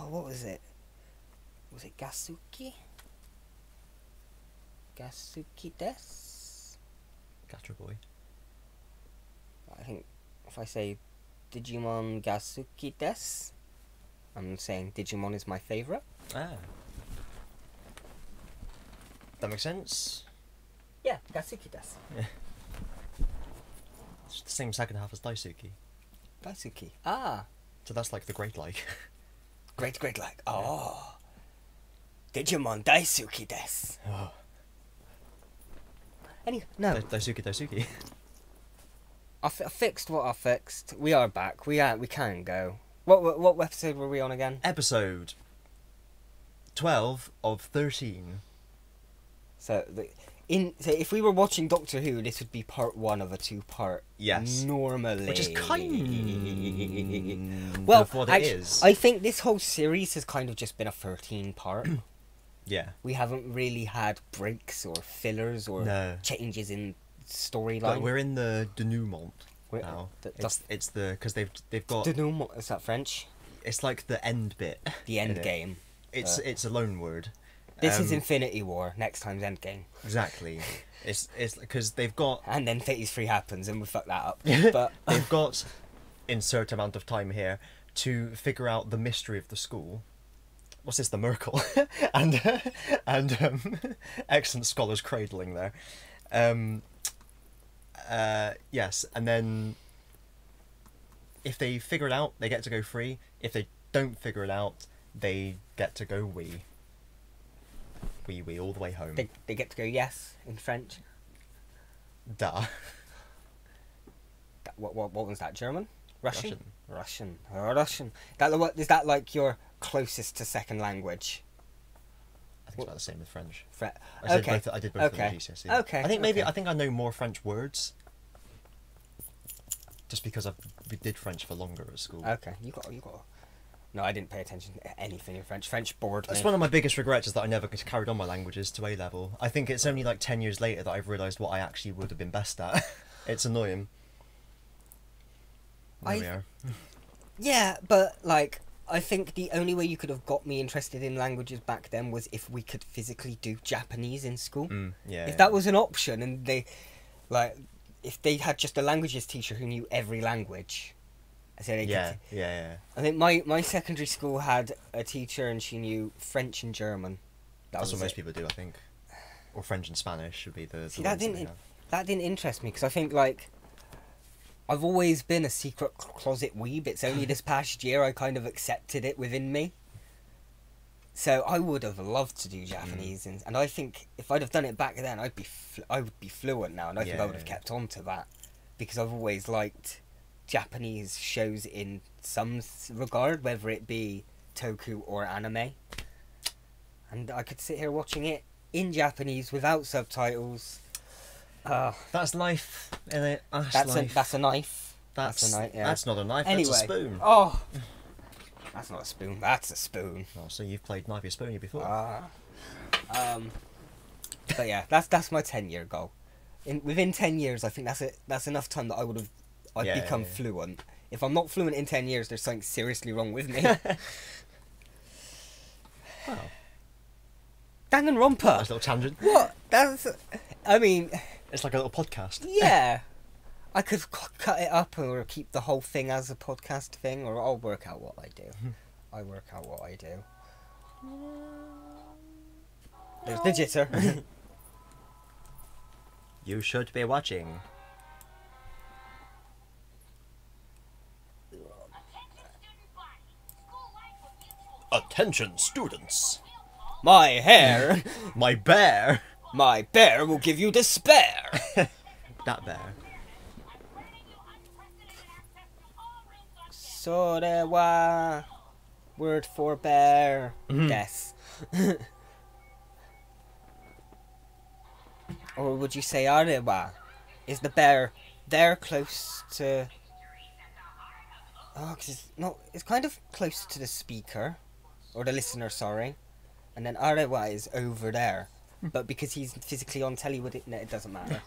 what was it? Was it Gasuki? Gasuki des? Gastro Boy. I think if I say Digimon Gasuki des, I'm saying Digimon is my favourite. Ah. That makes sense. Yeah, Gasuki des. Yeah. It's the same second half as Daisuke. Daisuke. Ah. So that's like the great like. Great like. Oh. Digimon Daisuke des. Oh. No. Daisuke. I fixed what I fixed. We are back. We can go. What episode were we on again? Episode 12 of 13. So if we were watching Doctor Who, this would be part 1 of a 2-part. Yes. Normally. Which is kind of what it is. I think this whole series has kind of just been a 13-part. Yeah. We haven't really had breaks or fillers or changes in storyline. But we're in the denouement now. It's the because they've got denouement. Is that French? It's like the end bit. The end game. It's a loan word. This is Infinity War. Next time's Endgame. Exactly. It's because they've got and then Phase 3 happens and we fuck that up. But they've got insert amount of time here to figure out the mystery of the school. What's this? The Merkel and excellent scholars cradling there. Yes, and then if they figure it out, they get to go free. If they don't figure it out, they get to go wee all the way home. They get to go yes in French. Duh. What was that? German? Russian. Is that like your closest to second language? I think it's about the same with French. I did both of them at GCSE. Okay. I think I know more French words. Just because we did French for longer at school. Okay, you got. No, I didn't pay attention to anything in French. French bored me. That's one of my biggest regrets is that I never carried on my languages to A level. I think it's only like 10 years later that I've realised what I actually would have been best at. It's annoying. There we are. Yeah, but like I think the only way you could have got me interested in languages back then was if we could physically do Japanese in school. If that was an option, and if they had just a languages teacher who knew every language. So yeah. I think my secondary school had a teacher and she knew French and German. That's what most people do, I think. Or French and Spanish would be the See, ones that didn't interest me because I think like I've always been a secret closet weeb. It's only this past year I kind of accepted it within me. So I would have loved to do Japanese, and I think if I'd have done it back then, I would be fluent now, and I think I would have kept on to that because I've always liked Japanese shows in some regard, whether it be toku or anime, and I could sit here watching it in Japanese without subtitles. That's life, isn't it? That's a knife. That's a knife. Yeah. That's not a knife. Anyway, that's a spoon. Oh, that's not a spoon. That's a spoon. Oh, so you've played Knifey Spoony before? But yeah, that's my 10-year goal. Within 10 years, I think that's enough time that I'd become fluent. If I'm not fluent in 10 years, there's something seriously wrong with me. Wow. Danganronpa. Nice little tangent. What? I mean, it's like a little podcast. Yeah. I could cut it up or keep the whole thing as a podcast thing, or I'll work out what I do. There's the jitter. You should be watching. Attention, students. My hair. My bear. My bear will give you despair. That bear. Sorewa. Word for bear. Yes. Or would you say arewa? Is the bear there close to... Oh, because it's kind of close to the speaker. Or the listener, sorry. And then arewa is over there. But because he's physically on telly with it, no, it doesn't matter.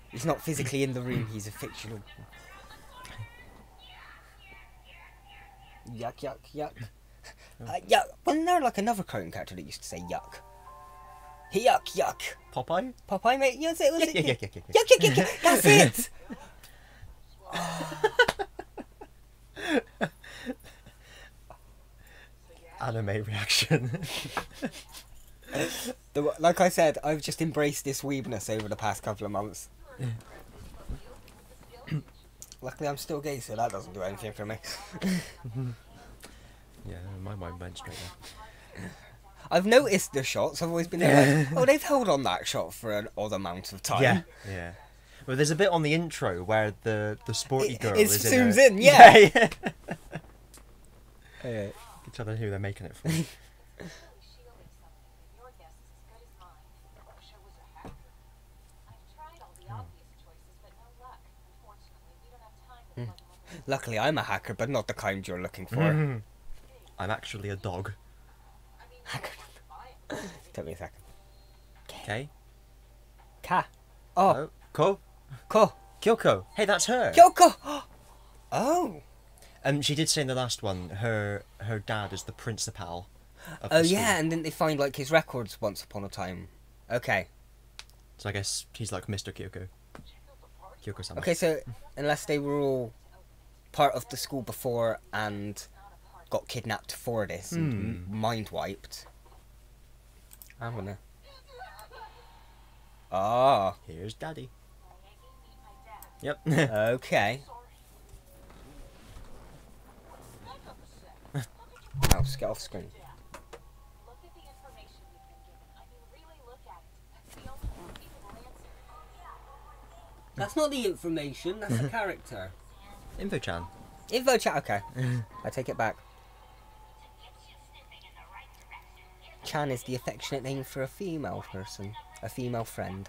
He's not physically in the room, he's a fictional... Yuck, yuck, yuck. Yeah, wasn't there like another cartoon character that used to say yuck? Yuck, yuck. Popeye? Popeye, mate? Yes, it was. Yeah, yeah, yeah, yeah, Yuck, yuck, yuck, yuck. That's it. Anime reaction. Like I said, I've just embraced this weebness over the past couple of months. Luckily, I'm still gay, so that doesn't do anything for me. Yeah, my mind went straight there. I've noticed the shots. I've always been like, oh, they've held on that shot for an odd amount of time. Yeah, yeah. Well, there's a bit on the intro where the sporty girl it is zooms in. in, yeah. Yeah. Yeah. You can tell who they're making it for. Luckily, I'm a hacker, but not the kind you're looking for. I'm actually a dog. Take me a second. Okay. Ka. Oh. Oh. Ko. Ko. Kyoko. Hey, that's her. Kyoko. Oh. She did say in the last one, her dad is the principal of Oh the school. yeah, and didn't they find like his records once upon a time? Okay. So I guess he's like Mr. Kyoko. Kyoko-sama. Okay, so unless they were all part of the school before and got kidnapped for this and mind wiped. I'm gonna. Ah. Here's Daddy. Yep. Okay. Now, just get off screen. That's not the information, that's the character. Info-chan. Info chat, okay. I take it back. Chan is the affectionate name for a female person, a female friend.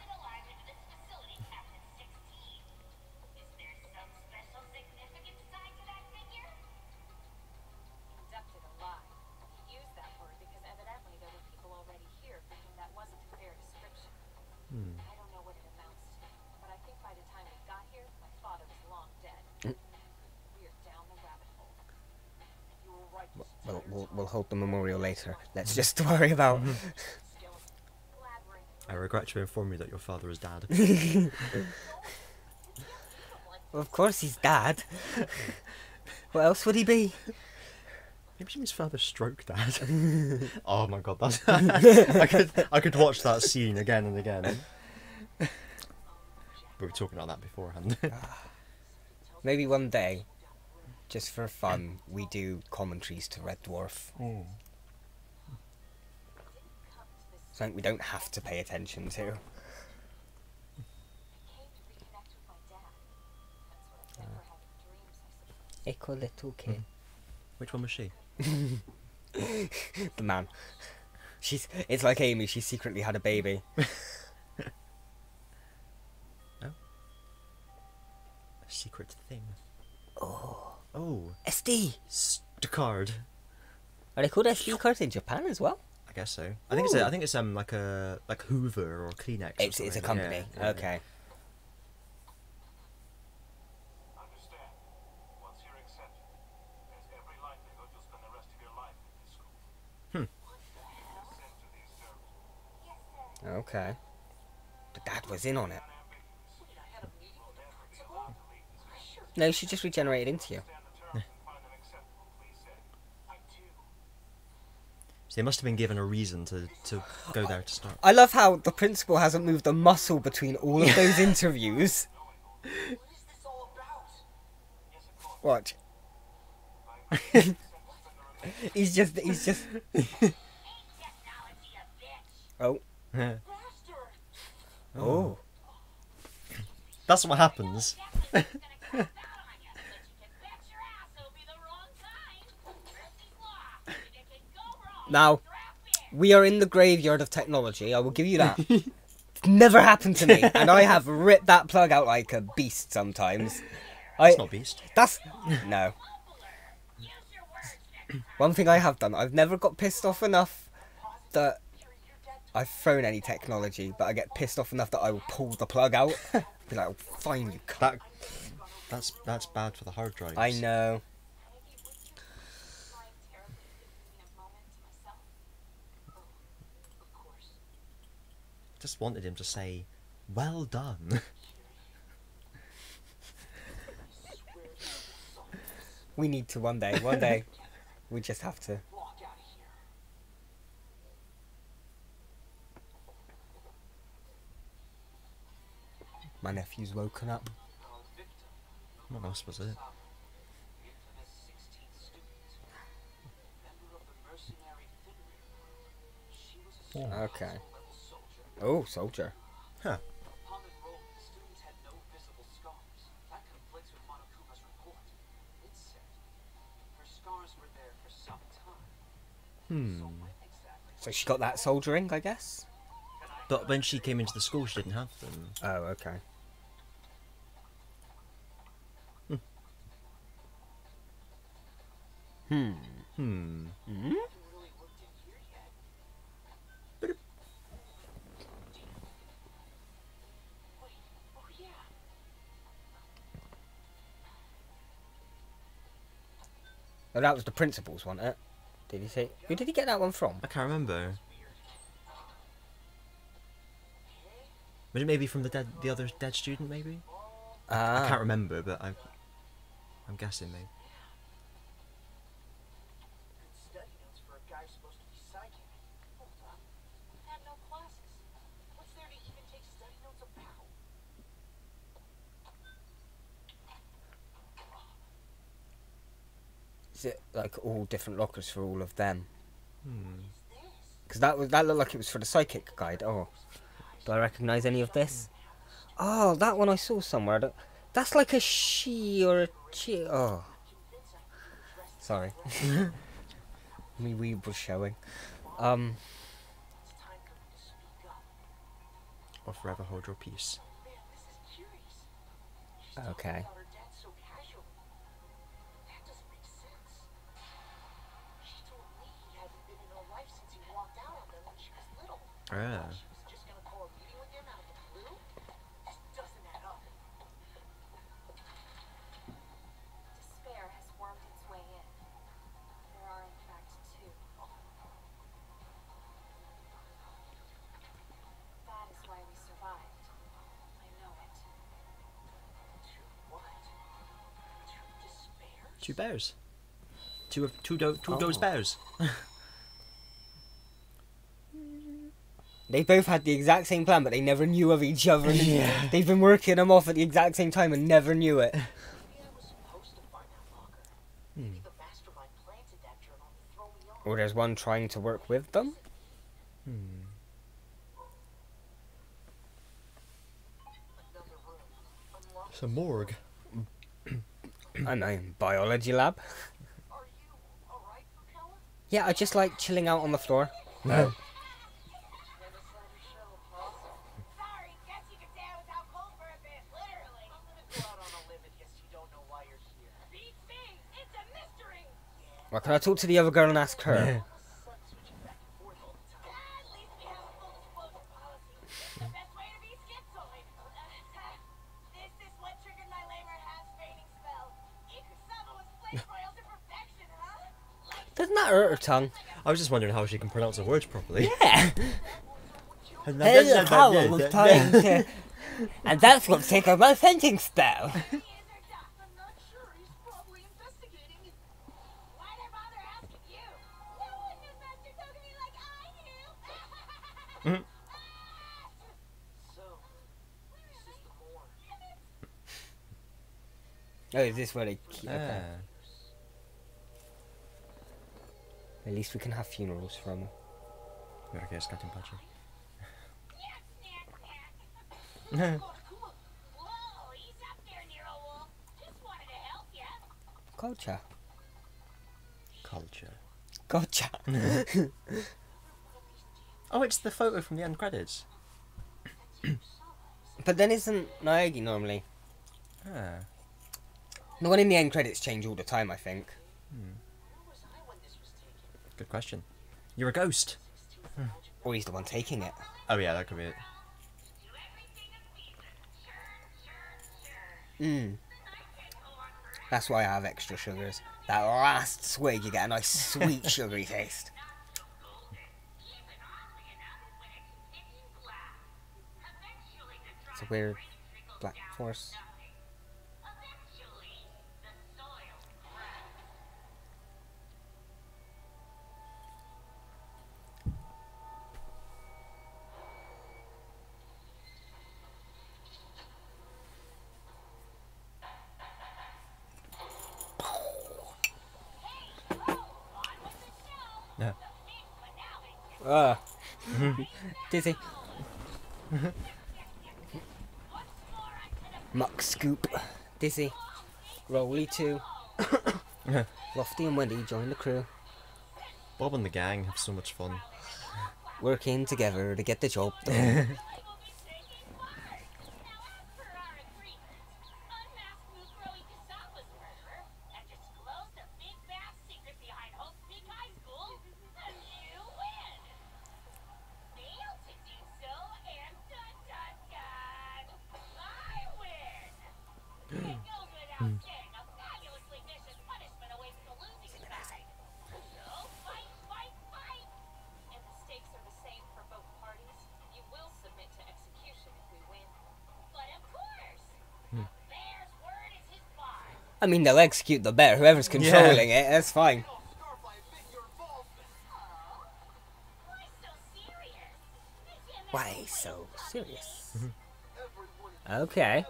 We'll hold the memorial later. Let's just worry about... I regret to inform you that your father is Dad. Well, of course he's Dad. What else would he be? Maybe his father's stroke Dad. Oh my god, that's... I could watch that scene again and again. We were talking about that beforehand. Maybe one day, just for fun, we do commentaries to Red Dwarf. Something we don't have to pay attention to. Echo little kid. Which one was she? The man. It's like Amy, she secretly had a baby. A secret thing. Oh. SD! Card. Are they called SD cards in Japan as well? I guess so. I think it's like Hoover or Kleenex. It's a company. Yeah. Okay. Understand, once you're accepted, there's every likelihood you'll spend the rest of your life in this school. What the hell? Sent to these servers. Okay. The dad was in on it. No, she just regenerated into you. So they must have been given a reason to go there to start. I love how the principal hasn't moved a muscle between all of those interviews. Watch. he's just. Oh. Oh. That's what happens. Now, we are in the graveyard of technology, I will give you that. It's never happened to me, and I have ripped that plug out like a beast sometimes. It's not beast. That's... No. One thing I have done, I've never got pissed off enough that I've thrown any technology, but I get pissed off enough that I will pull the plug out. Be like, oh, fine, you cunt. That's bad for the hard drives. I know. just wanted him to say, "Well done." We need to one day. One day, we just have to. Walk out of here. My nephew's woken up. Our victim. What else was it? Infamous 16th student. Member of the mercenary Finrir group. She was a Okay. level soldier. Oh, soldier. Huh. Upon enrollment, the student had no visible scars. That conflicts with Monokuma's report. It said her scars were there for some time. So when exactly? So she got that soldiering, I guess. But when she came into the school, she didn't have them. Oh, okay. Hmm. I haven't really looked in here yet. Wait, oh yeah. Oh, that was the principal's one, it? Did he say? Who did he get that one from? I can't remember. Was it maybe from the other dead student? Maybe. I can't remember, but I'm guessing maybe. Good study notes for a guy who's supposed to be psychic. Hold up. Had no classes. What's there to even take study notes about? Is it like all different lockers for all of them? Hmm. Because that looked like it was for the psychic guide. Oh, do I recognise any of this? Oh, that one I saw somewhere. That's like a she or a chi. Oh, sorry. Me weeb was showing. It's time for me to speak up. Or forever hold your peace. Man, this is curious. She's talking Okay. about her dad so casually. That doesn't make sense. She told me he hadn't been in her life since he walked out on them when she was little. Ah. She was just gonna call a meeting with him out of the blue? This doesn't add up. Despair has wormed its way in. There are, in fact, two. That is why we survived. I know it. Two what? Two despairs? Two bears. Two those Oh. bears. They both had the exact same plan, but they never knew of each other. They've been working them off at the exact same time and never knew it. Maybe I was supposed to find that locker. Maybe the mastermind planted that journal to throw me off. Or there's one trying to work with them. Another room. Unlocked. It's a morgue. I know, biology lab. Are you alright, Propeller? Yeah, I just like chilling out on the floor. Never saw your show, huh? Sorry, guess you could say I was out cold for a bit, literally. I'm gonna go out on a limb and guess you don't know why you're here. Beats me! It's a mystery! Well, can I talk to the other girl and ask her? Sucks switching back and forth all the time. At least we have a full disclosure policy. It's the best way to be schizoid. This is what triggered my labor half fainting spell. Ikusama was flame royal to perfection, huh? Like Doesn't that hurt her tongue? I was just wondering how she can pronounce the words properly. Yeah. And that's what triggered my fainting spell. he is or not. I'm not sure. He's probably investigating. Why did I bother asking you? No one knew Master Togami like I do. So, this is the morgue. Oh, is this where they... Okay. Ah. At least we can have funerals from them. Mira que es Katimpachi. Whoa, he's up there, Nero Wolf. Just wanted to help ya. Gotcha. Culture. Gotcha. Oh, it's the photo from the end credits. But then isn't Naegi normally? Ah. The one in the end credits change all the time, I think. Where was I when this was taken? Good question. You're a ghost. Or he's the one taking it. Oh yeah, that could be it. Do everything immediately. Mm. That's why I have extra sugars. That last swig, you get a nice sweet sugary taste. It's a weird black force. Eventually, the soil cracks. Yeah. Ah. Dizzy. Muck Scoop. Dizzy. Rolly too. Lofty and Wendy join the crew. Bob and the gang have so much fun. Working together to get the job done. I will be taking part. Now, as per our agreement, unmask Mukro Ikasawa's murderer and disclose the big bass secret behind Hope's Peak High School, and you win. Fail to do so, and dun dun dun, I win. It goes without saying, a fabulously vicious punishment awaits the losing side. So fight, fight, fight. And the stakes are the same for both parties. You will submit to execution if we win. But of course, a bear's word is his bond. I mean, they'll execute the bear. Whoever's controlling it, that's fine. Why so serious? Why so serious? Okay.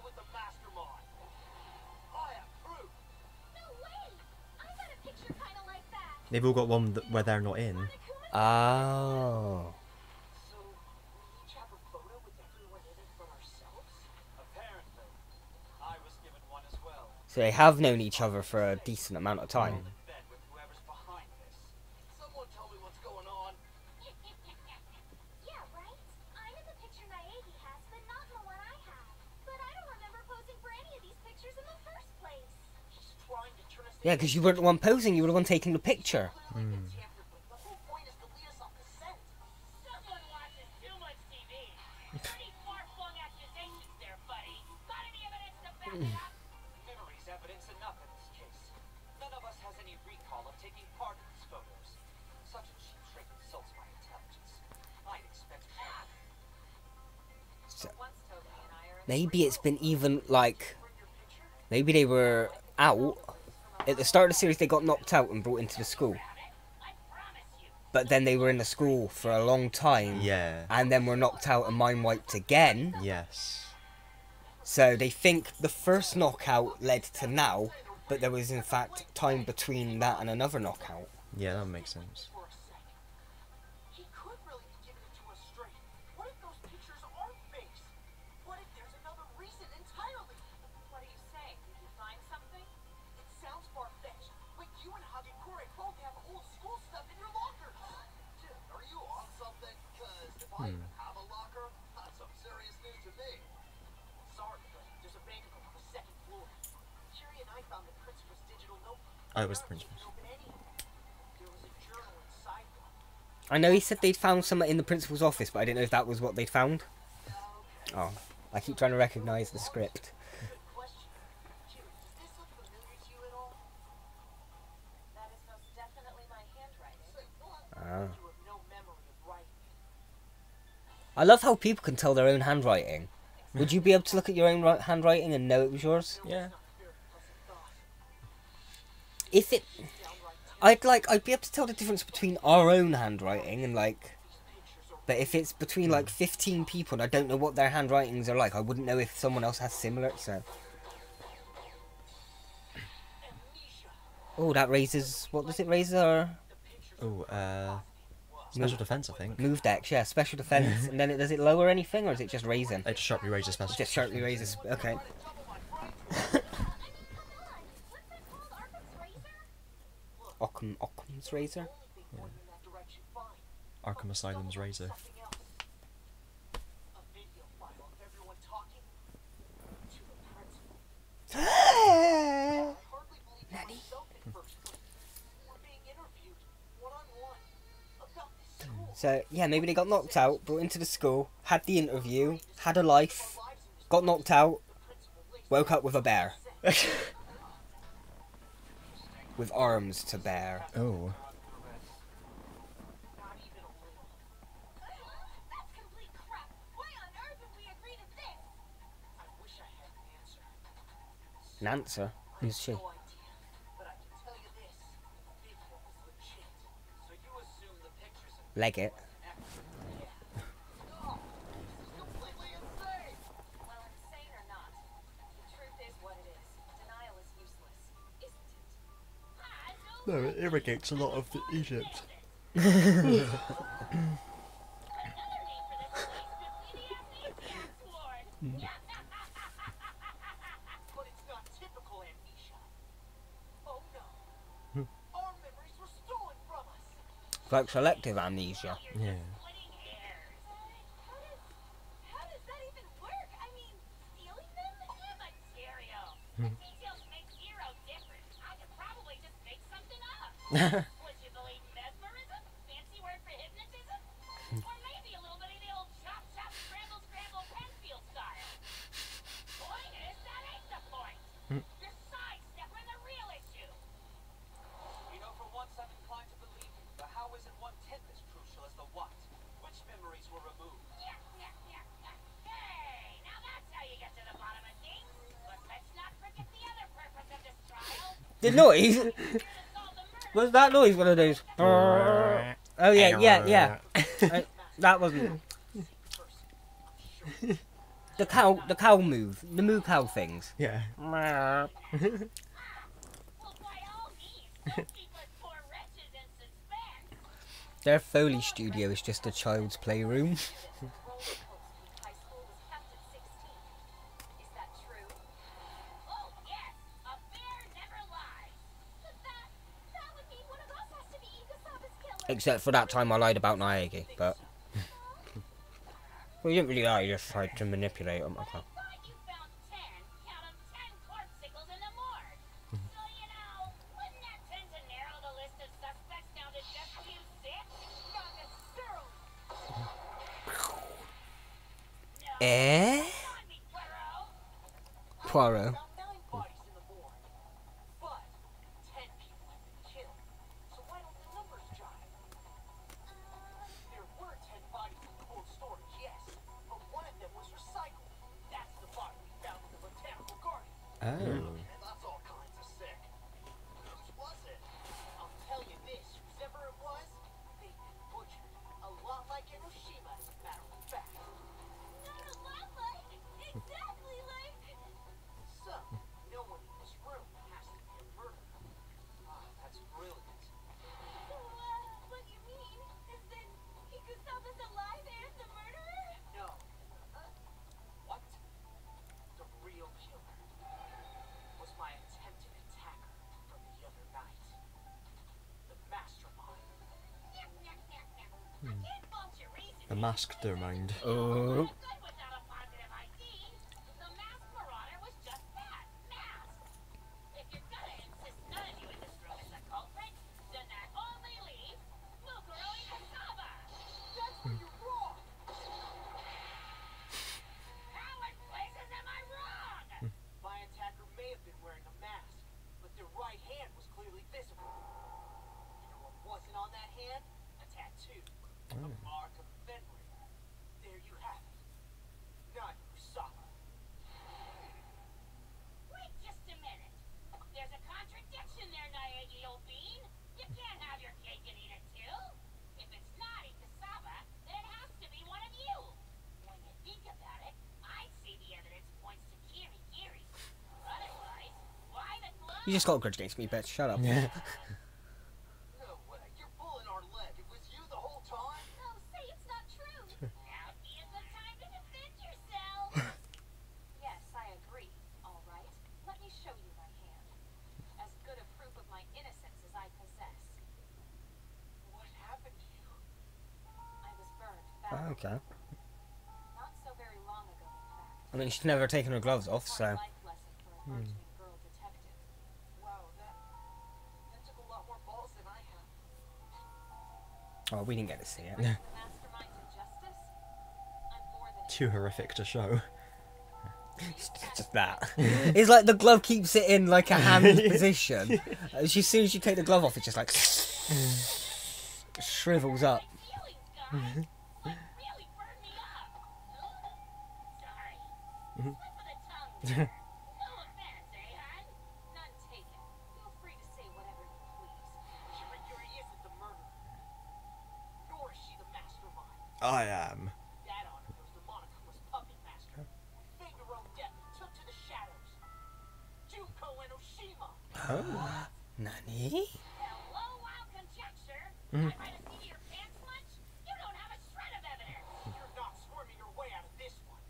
No way! I got a picture kind of like that. They've all got one where they're not in. Oh. So, we each have a photo with everyone in it but ourselves? Apparently. I was given one as well. So they have known each other for a decent amount of time. In bed with whoever's behind this. Someone tell me what's going on. Yeah, right? I'm in the picture Naegi has, but not in the one I have. But I don't remember posing for any of these pictures in the first place. She's trying to turn us Yeah, because you weren't the one posing, you were the one taking the picture. tampered with. The whole point is to lead us off the scent. Someone watches too much TV. Pretty far-flung accusations there, buddy. Got any evidence to back it up? Memory's evidence enough in this case. None of us has any recall of taking part in these photos. Such a cheap trick insults my intelligence. I'd expect more. So Once Toby and I are in maybe it's been even like, Bring your picture. maybe they were out. At the start of the series, they got knocked out and brought into the school. I promise you. But then they were in the school for a long time. Yeah. And then were knocked out and mind wiped again. Yes. So they think the first knockout led to now, but there was in fact time between that and another knockout. Yeah, that makes sense. For a sec. He could really be giving it to us straight. What if those pictures aren't fakes? What if there's another reason entirely? What are you saying? Did you find something? It sounds far-fetched, but you and Hagekure both have old school stuff in your lockers. Dude, are you on something? Because if I even have a locker, that's some serious news to me. Sorry, but there's a bank on the second floor. Curie and I found the principal's digital notebook. Oh, it was the principal's. There was a journal inside one. I know he said they'd found some in the principal's office, but I didn't know if that was what they'd found. Oh, I keep trying to recognise the script. Question. Curie, does this look familiar to you at all? That is most definitely my handwriting. Say what? Ah. You have no memory of writing. I love how people can tell their own handwriting. Would you be able to look at your own handwriting and know it was yours? Yeah. If it, I'd be able to tell the difference between our own handwriting and like, but if it's between like 15 people and I don't know what their handwritings are like, I wouldn't know if someone else has similar. So, oh, that raises, what does it raise? Our Oh, special defense, I think. move dex, yeah, special defense, and then does it lower anything or is it just raising? It just sharply raises special. Just sharply raises. Okay. Occam's razor. Arkham Asylum's razor. Something else. A video file of everyone talking to the principal. I hardly believed it myself at first, but we're being interviewed one-on-one about this school. So yeah, maybe they got knocked out, brought into the school, had the interview, had a life, got knocked out, woke up with a bear. With arms to bear. Oh. Not even a little. That's complete crap. Why on earth would we agree to this? Nancer? Who's she? No idea, but I can tell you this: Bigfoot was legit. So you assume the pictures of Leggett. yeah. Oh, this is completely insane. Well, insane or not, the truth is what it is. Denial is useless, isn't it? No, it irrigates a lot of Egypt. Another name for this place could be the amnesiacs ward. But it's not typical amnesia. Oh no. Our memories were stolen from us. Like selective amnesia. Yeah. Splitting hairs. How does that even work? I mean, stealing them? Material. The details make zero difference. I could probably just make something up. Would you believe mesmerism? Fancy word for hypnotism? Or maybe a little bit of the old chop chop scramble scramble Penfield style. Point is, that ain't the point. You're sidestepping the real issue. You know, for once I'm inclined to believe you. The how isn't one-tenth as crucial as the what. Which memories were removed? Yeah. Hey, now that's how you get to the bottom of things. But let's not forget the other purpose of this trial. The noise? Here to solve the murder. Was that noise one of those? Oh yeah. That wasn't the cow move, the moo cow things. Yeah. Well, by all means, don't keep us poor wretches in suspense. Their Foley studio is just a child's playroom. High school was kept at 16. Is that true? Oh, yes. A bear never lies. But that would mean one of us has to be Ikusaba's killer. Except for that time I lied about Naegi, but well, you didn't really lie, you just tried to manipulate them. Okay. I thought you found 10, count 'em, 10 corpsicles in the morgue. So, you know, wouldn't that tend to narrow the list of suspects down to just you 6? Not necessarily. No. Eh? Come on, me Poirot. Poirot. Found 9 bodies in the morgue. But 10 people have been killed. So why don't the numbers jive? There were 10 bodies in cold storage, yes. But one of them was recycled. That's the body we found in the botanical garden. Oh. And that's all kinds of sick. Whose was it? I'll tell you this, whoever it was, they've been butchered. A lot like Hiroshima, as a matter of fact. Not a lot like, exactly like. So, no one in this room has to be a murderer. Ah, that's brilliant. So, what you mean is that Ikusaba's alive and the murderer? No. What? The real killer was my attempted attacker from the other night. The mastermind. I can't fault your reasoning. A mastermind. Oh. Good without a positive ID. The masked marauder was just that, masked. If you're gonna insist none of you in this room is a culprit, then that only leaves Mukuro Ikusaba. That's where you're wrong. How in places am I wrong? My attacker may have been wearing a mask, but their right hand was clearly visible. You know what wasn't on that hand? A tattoo. A mark of memory. There you have it. Not Kusama. Wait just a minute. There's a contradiction there, Naegi, old bean. You can't have your cake and eat it too. If it's not Ikusaba, then it has to be one of you. When you think about it, I see the evidence points to Kirigiri. Otherwise, why the glove? You just got a grudge against me, bitch. Shut up. Yeah. No way. You're pulling our leg. It was you the whole time? No, say it's not true. Now'd be a good time to defend yourself. Yes, I agree. All right. Let me show you my hand. As good a proof of my innocence as I possess. What happened to you? I was burned Oh, badly. okay. Not so very long ago, in fact. I mean, she's never taken her gloves off, Quite so. a life lesson for a burgeoning girl detective. Wow, that took a lot more balls than I have. Oh, we didn't get to see it. Bring the mastermind to justice? I'm more than Too horrific to show. Just that. It's like the glove keeps it in like a hand position. As soon as you take the glove off, it just like shrivels up. feelings, guys. What really burned me up? Sorry. Slip of the tongue. No offense, eh, hun? I am. That honor goes to Monokuma's puppet master. Figaro Death took to the shadows. Juko and Oshima. Oh. Nani? Hello, wild conjecture. Mhm. I might have seen your pants much. You don't have a shred of evidence. You're not squirming your way out of this one.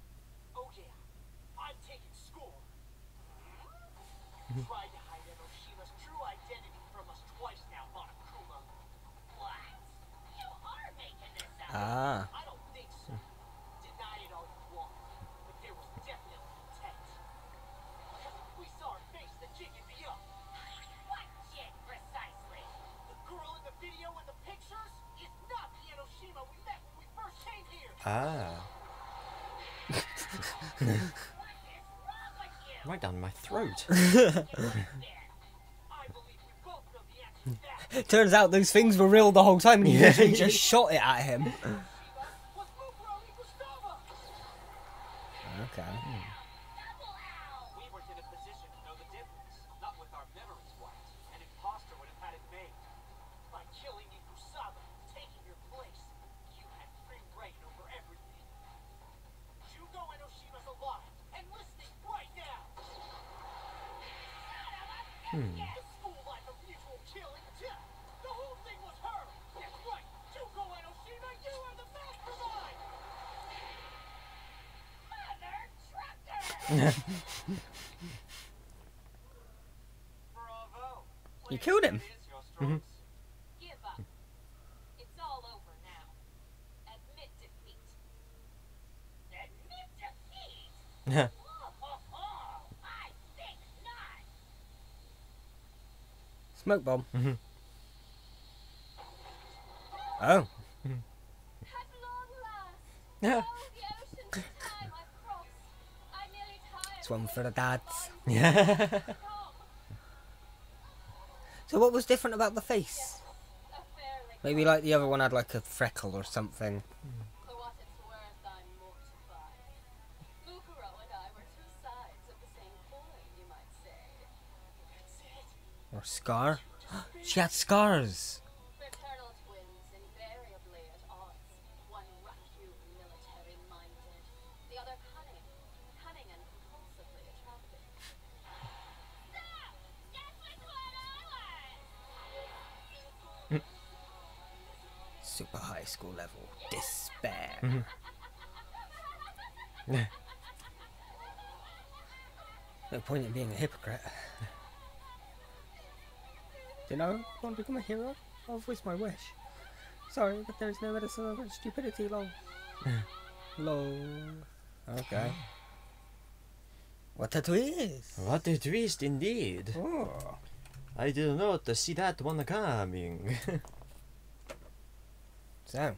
Oh yeah, I'm taking score. You tried to hide Enoshima's true identity from us twice now, Monokuma. What? You are making this up. Ah. I don't think so. Deny it all you want, but there was definitely intent. We saw her face the jigging me up. What jig precisely? The girl in the video and the pictures is not the Enoshima we met when we first came here. Ah. What is wrong with you? Right down my throat. I believe we both know the answer to that. Turns out those things were real the whole time, and he Yeah. literally just shot it at him. Was Mukuro y Gustavo? Okay. Double ow. We weren't in a position to know the difference, not with our memories wiped. An imposter would have had it made. By killing Ikusaba, taking your place, you had free reign over everything. Jugo Enoshima's alive and listening right now. The school life of mutual killing, yeah. The whole thing was her. That's right. Jugo Enoshima, you are the mastermind. Mother trucker. Bravo. You killed him. It is your strokes. Give up. It's all over now. Admit defeat. Admit defeat? I think not. Smoke bomb. Mhm. Oh. At long last. Oh, the oceans of time I've crossed. I'm nearly tired. It's one for the dads. Yeah. So what was different about the face? A fairly Maybe like the other one had like a freckle or something. For what it's worth, I'm mortified. Mukuro and I were two sides of the same coin, you might say. That's it. Or a scar. She had scars. Fraternal twins invariably at odds. One rough-hewn, military-minded. The other cunning. Cunning and compulsively attractive. Stop! Guess which one I was? Super high school level. Despair. No point in being a hypocrite. Did I want to become a hero? I'll voice my wish. Sorry, but there is no medicine over stupidity, lol. Lol. Okay. What a twist! What a twist indeed. Oh. I did not see that one coming. So.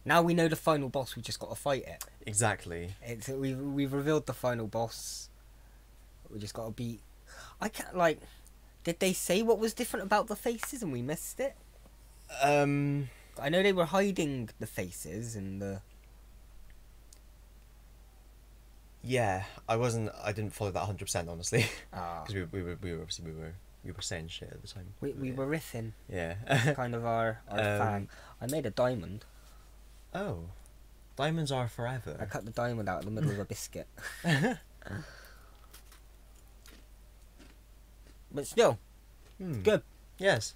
Now we know the final boss, we just gotta fight it. Exactly. We've revealed the final boss. We just gotta beat. I can't like. Did they say what was different about the faces and we missed it? I know they were hiding the faces and the. Yeah, I didn't follow that 100% honestly, Ah, because we were saying shit at the time. we were riffing. Yeah. Kind of our fang. I made a diamond. Oh, diamonds are I forever. cut the diamond out of the middle of a biscuit. But still, good. Yes,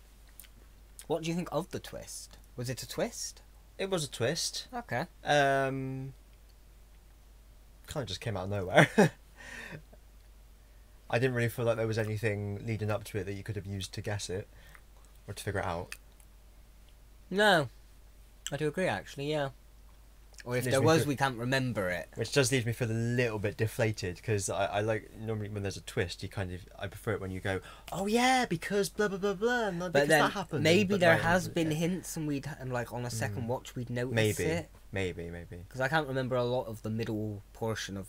What do you think of the twist? Was it a twist? it was a twist. Okay. Kind of just came out of nowhere. I didn't really feel like there was anything leading up to it that you could have used to guess it or to figure it out. No, I do agree actually. Yeah. Or if Leaves there me was, feel- we can't remember it. Which does leave me feel a little bit deflated, because I like, normally when there's a twist, I prefer it when you go, oh yeah, because blah blah blah blah, and But because then that happened. maybe But there like, has been yeah. hints, and like on a second watch we'd notice Maybe, it. maybe. Because I can't remember a lot of the middle portion of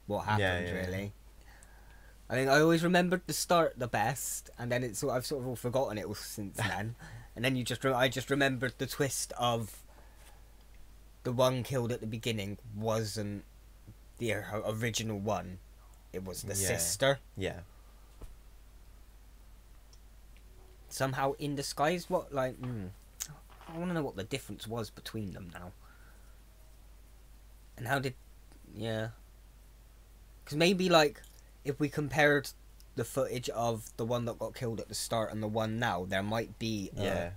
what happened, Yeah. really. I think I always remembered the start the best, and then I've sort of all forgotten it since then. And then I just remembered the twist of the one killed at the beginning wasn't the original one. It was the Yeah. sister. Yeah. Somehow in disguise. What, like... I want to know what the difference was between them now. And how did... Yeah. Because maybe, like, if we compared the footage of the one that got killed at the start and the one now, there might be a Yeah.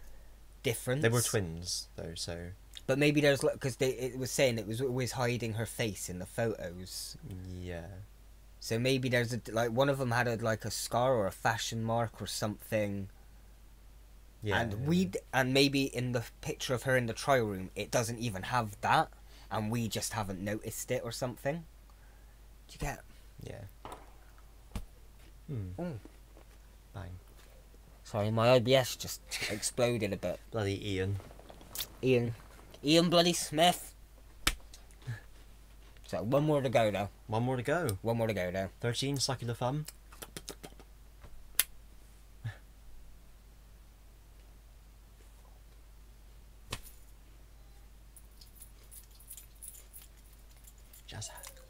difference. They were twins, though, so... But maybe there's... Because it was saying it was always hiding her face in the photos. Yeah. So maybe there's a... Like, one of them had, a scar or a fashion mark or something... Yeah. And maybe in the picture of her in the trial room, it doesn't even have that, and we just haven't noticed it or something. Do you get? Yeah. Oh, Bang. sorry, my IBS just exploded a bit. Bloody Ian. Ian bloody Smith. So one more to go though. One more to go. 13, sucking the thumb. Jazz hands.